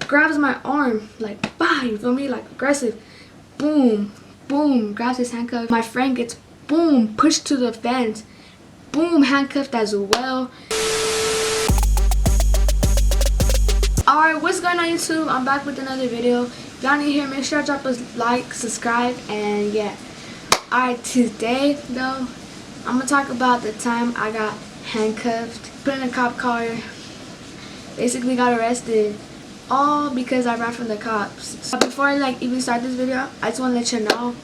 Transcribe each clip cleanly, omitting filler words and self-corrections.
grabs my arm, like, bah, you feel me? Like, aggressive. Boom, boom, grabs his handcuff. My friend gets, boom, pushed to the fence. Boom, handcuffed as well. Alright, what's going on YouTube? I'm back with another video. If y'all new here, make sure to drop a like, subscribe, and yeah. Alright, today though, I'm gonna talk about the time I got handcuffed, put in a cop car, basically got arrested, all because I ran from the cops. So before I even start this video, I just want to let you know,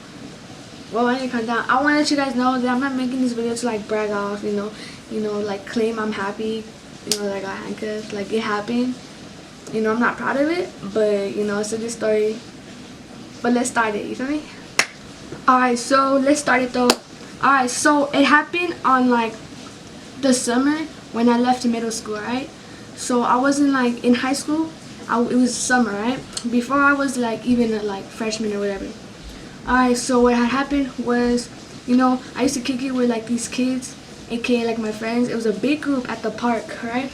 well, I need to calm down. I want to let you guys know that I'm not making this video to brag off, you know, like claim I'm happy, that I got handcuffed. Like, it happened. I'm not proud of it, but it's a good story. But let's start it, you feel me? Alright, so let's start it though. Alright, so it happened on the summer when I left middle school, right? So I wasn't in high school. It was summer, right? Before I was even a freshman or whatever. Alright, so what had happened was, I used to kick it with these kids, aka my friends. It was a big group at the park, right?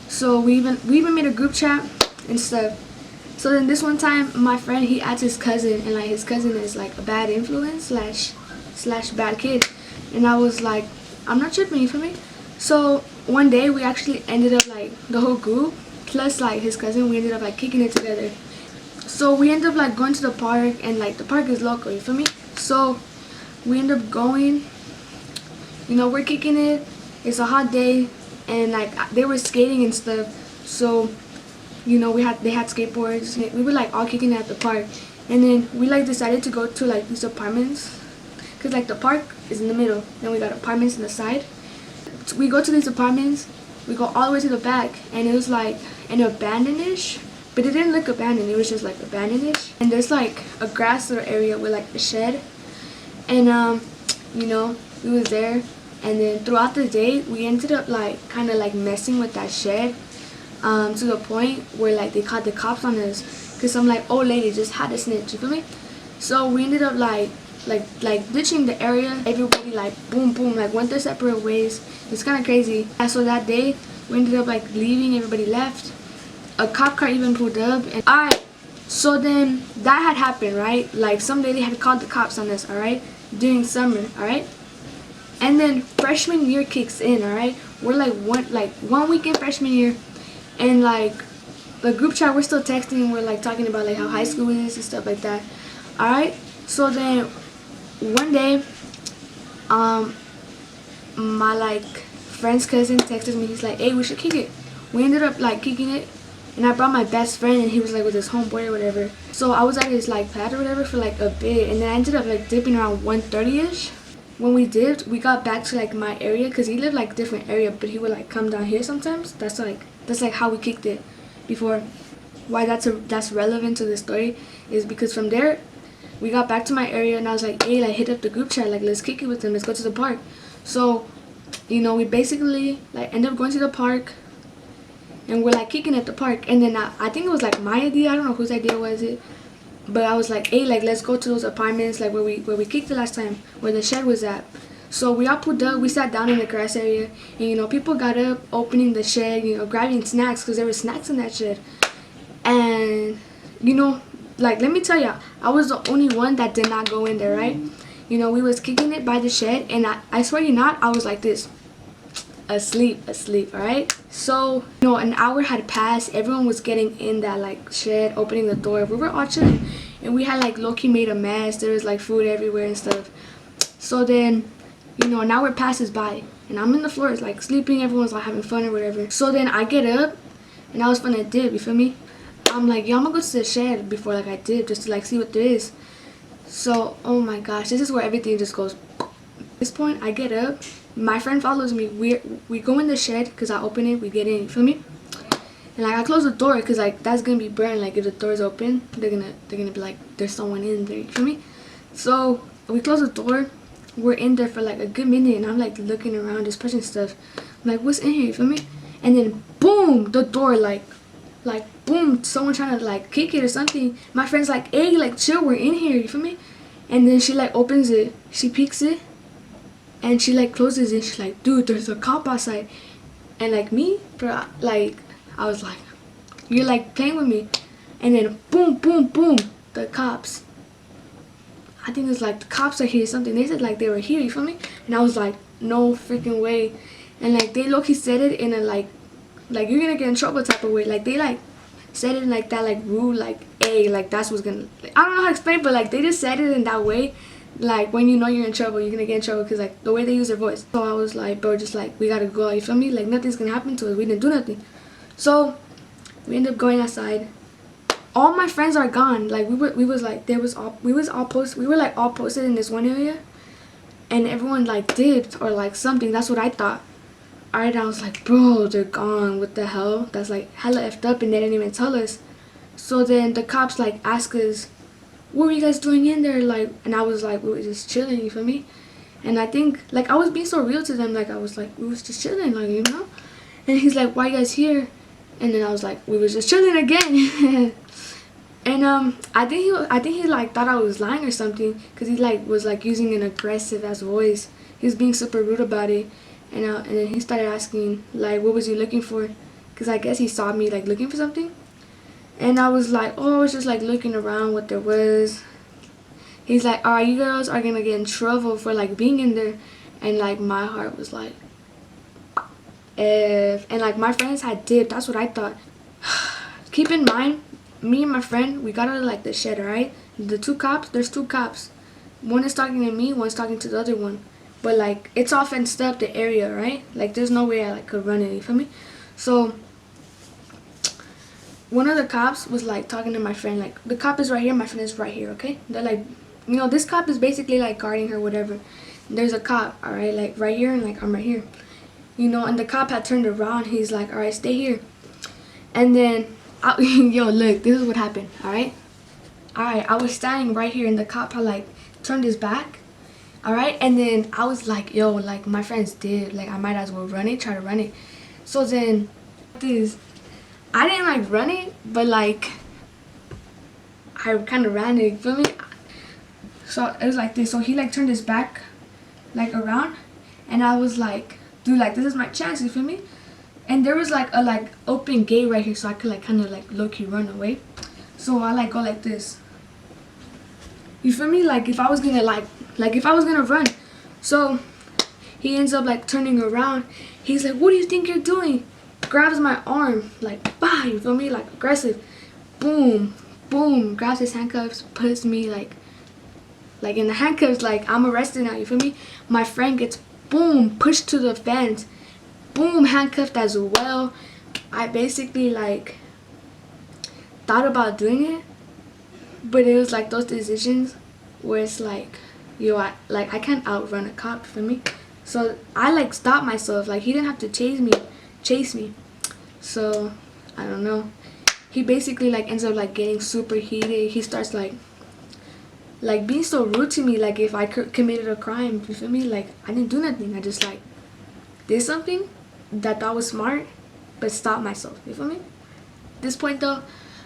So we even made a group chat and stuff. So then this one time, my friend, he adds his cousin, and his cousin is a bad influence slash bad kid. And I was like, I'm not tripping, you feel me? So one day we actually ended up the whole group plus his cousin, we ended up kicking it together. So we ended up going to the park, and the park is local, you feel me? So we end up going, we're kicking it. It's a hot day, and they were skating and stuff. So they had skateboards. We were all kicking it at the park, and then we decided to go to these apartments, cause the park is in the middle, then we got apartments on the side. We go to these apartments, we go all the way to the back, and it was an abandoned-ish, but it didn't look abandoned, it was just abandoned-ish. And there's a grass little area with a shed, and we was there. And then throughout the day, we ended up kind of messing with that shed, to the point where they called the cops on us, cause some old lady just had a snitch, you feel me? So we ended up ditching the area. Everybody boom boom went their separate ways. It's kind of crazy. And so that day we ended up leaving. Everybody left. A cop car even pulled up. And alright, so then that had happened, right? Some lady had called the cops on us, alright, during summer, alright. And then freshman year kicks in, alright. We're one week in freshman year, and the group chat, we're still texting. We're talking about how high school is and stuff like that, alright. So then one day, my friend's cousin texted me. He's like, hey, we should kick it. We ended up kicking it, and I brought my best friend, and he was with his homeboy or whatever. So I was at his pad or whatever for a bit, and then I ended up dipping around 1:30ish. When we dipped, we got back to my area, because he lived different area, but he would come down here sometimes. That's how we kicked it before. Why that's relevant to the story is because from there we got back to my area, and I was like, hey, hit up the group chat, let's kick it with them, let's go to the park. So we basically end up going to the park, and we're kicking at the park. And then I think it was my idea, I don't know whose idea was it, but I was like, hey, let's go to those apartments where we kicked the last time, where the shed was at. So we all pulled up, we sat down in the grass area, and people got up, opening the shed, grabbing snacks, because there were snacks in that shed. And let me tell ya, I was the only one that did not go in there, right? We was kicking it by the shed, and I swear you not, I was like this, asleep, alright? So an hour had passed. Everyone was getting in that shed, opening the door. We were all chilling, and we had low-key made a mess. There was food everywhere and stuff. So then an hour passes by, and I'm in the floors sleeping. Everyone's having fun or whatever. So then I get up, and I was finna dip, you feel me? I'm like, yo, I'm gonna go to the shed before I dip, just to see what there is. So oh my gosh, this is where everything just goes. At this point, I get up, my friend follows me. We go in the shed, because I open it, we get in, you feel me? And I close the door, because that's gonna be burned. If the door's open, they're gonna be there's someone in there, you feel me? So we close the door. We're in there for a good minute, and I'm looking around, just pushing stuff. I'm what's in here, you feel me? And then boom, the door boom, someone trying to kick it or something. My friend's hey, chill, we're in here, you feel me? And then she opens it, she peeks it, and she closes it. She's like, dude, there's a cop outside. And me, bro, I was like, you're playing with me. and then boom, boom, boom, the cops. I think it's like the cops are here or something. They said like they were here, you feel me? And I was like, no freaking way. And like they low-key said it in a like you're gonna get in trouble type of way. Like they like said it in like that like rude like hey, like that's what's gonna, like, I don't know how to explain, but like they just said it in that way. Like when you know you're in trouble, you're gonna get in trouble because like the way they use their voice. So I was like, bro, just like we gotta go, you feel me? Like nothing's gonna happen to us. We didn't do nothing. So we ended up going outside. All my friends are gone. Like we were like all posted in this one area, and everyone like dipped or like something. That's what I thought. Alright, I was like, bro, they're gone. What the hell? That's like hella effed up, and they didn't even tell us. So then the cops like ask us, what were you guys doing in there? Like, and I was like, we were just chilling, you feel me? And I think like I was being so real to them. Like I was like, we was just chilling, like, you know. And he's like, why you guys here? And then I was like, we was just chilling again. And I think he like thought I was lying or something, because he like was like using an aggressive ass voice. He was being super rude about it. And then he started asking like, what was he looking for? Because I guess he saw me like looking for something. And I was like, oh, I was just like looking around what there was. He's like, alright, you girls are gonna get in trouble for like being in there. And like my heart was like, F. And like my friends had dipped. That's what I thought. Keep in mind, me and my friend, we got out of like the shed, alright? The two cops, there's two cops. One is talking to me, one's talking to the other one. But like it's all fenced up, the area, right? Like there's no way I like could run it, you feel me? So one of the cops was like talking to my friend, like the cop is right here, my friend is right here, okay? They're like, you know, this cop is basically like guarding her, whatever. There's a cop, alright, like right here, and like I'm right here, you know. And the cop had turned around. He's like, alright, stay here. And then yo, look, this is what happened, alright? Alright, I was standing right here, and the cop had like turned his back. Alright, and then I was like, yo, like my friends did, like I might as well run it, try to run it. So then I didn't like run it, but like I kind of ran it, you feel me? So it was like this. So he like turned his back like around, and I was like, dude, like this is my chance, you feel me? And there was like a like open gate right here, so I could like kind of like low-key run away. So I like go like this, you feel me? Like if I was gonna if I was gonna run. So he ends up like turning around. He's like, what do you think you're doing? Grabs my arm, like, bah, you feel me? Like aggressive. Boom, boom, grabs his handcuffs, puts me like in the handcuffs, like I'm arrested now, you feel me? My friend gets, boom, pushed to the fence, boom, handcuffed as well. I basically like thought about doing it, but it was like those decisions where it's like, yo, I can't outrun a cop, for me. So I like stopped myself. Like he didn't have to chase me. So I don't know. He basically like ends up like getting super heated. He starts like being so rude to me. Like if I committed a crime, you feel me? Like I didn't do nothing. I just like did something that I thought was smart, but stopped myself. You feel me? At this point though,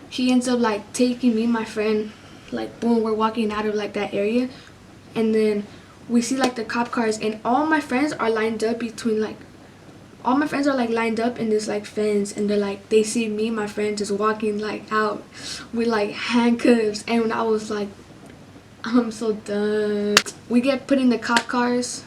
he ends up like taking me and my friend, like boom, we're walking out of like that area, and then we see like the cop cars, and all my friends are lined up between like, all my friends are like lined up in this like fence, and they're like, they see me and my friend just walking like out with like handcuffs, and I was like, I'm so done. We get put in the cop cars,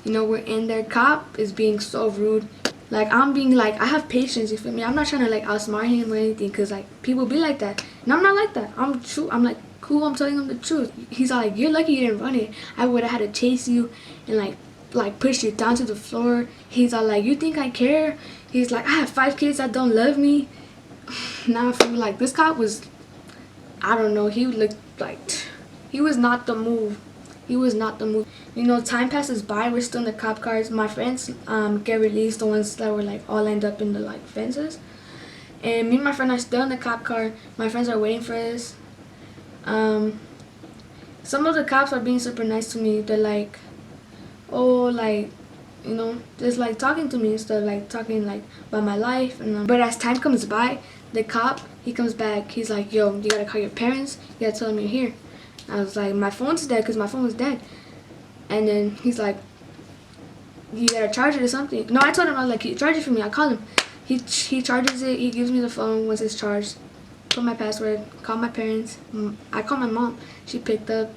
you know, we're in there. Cop is being so rude. Like I'm being like, I have patience, you feel me? I'm not trying to like outsmart him or anything, because like people be like that, and I'm not like that. I'm true. I'm like, cool, I'm telling him the truth. He's all like, you're lucky you didn't run it. I would have had to chase you and like push you down to the floor. He's all like, you think I care? He's like, I have 5 kids that don't love me. Now I feel like this cop was, I don't know, he looked like, he was not the move. He was not the move. You know, time passes by, we're still in the cop cars. My friends get released, the ones that were like all lined up in the like fences. And me and my friend are still in the cop car. My friends are waiting for us. Some of the cops are being super nice to me. They're like, oh, like, you know, just like talking to me and stuff, like talking like about my life. And but as time comes by, the cop, he comes back. He's like, yo, you gotta call your parents. You gotta tell them you're here. I was like, my phone's dead, because my phone was dead. And then he's like, you gotta charge it or something. No, I told him, I was like, you charge it for me. I called him. He charges it. He gives me the phone once it's charged. put my password, called my parents. I called my mom. She picked up.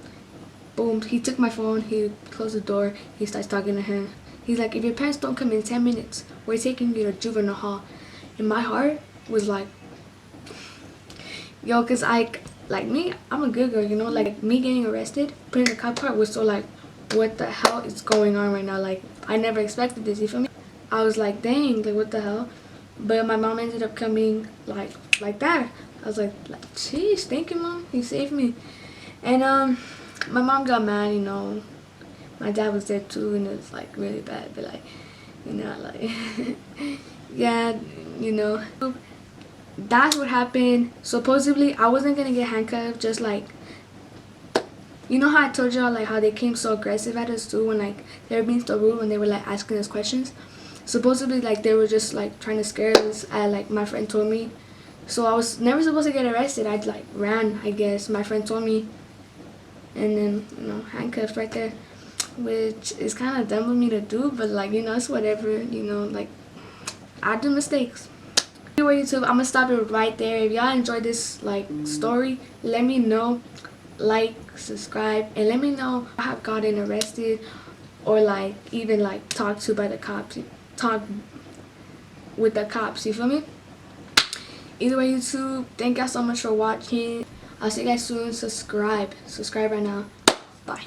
Boom, he took my phone, he closed the door, he starts talking to her. He's like, if your parents don't come in 10 minutes, we're taking you to juvenile hall. And my heart was like, yo, cause like me, I'm a good girl, you know, like me getting arrested, putting in the cop car was so like, what the hell is going on right now? Like, I never expected this, you feel me? I was like, dang, like what the hell? But my mom ended up coming like that. I was like, jeez, thank you, mom, you saved me. And my mom got mad, you know. My dad was there too, and it was like really bad, but like, you know, like yeah, you know, that's what happened. Supposedly I wasn't gonna get handcuffed, just like, you know how I told y'all like how they came so aggressive at us too when like they were being so rude when they were like asking us questions. Supposedly like they were just like trying to scare us, like my friend told me. So I was never supposed to get arrested. I like ran, I guess. My friend told me, and then, you know, handcuffed right there, which is kind of dumb of me to do, but like, you know, it's whatever, you know, like I do mistakes. Anyway, YouTube, I'm gonna stop it right there. If y'all enjoyed this like story, let me know, like, subscribe, and let me know if I have gotten arrested or like even like talked to by the cops, talk with the cops, you feel me? Either way, YouTube, thank y'all so much for watching. I'll see you guys soon. Subscribe right now. Bye.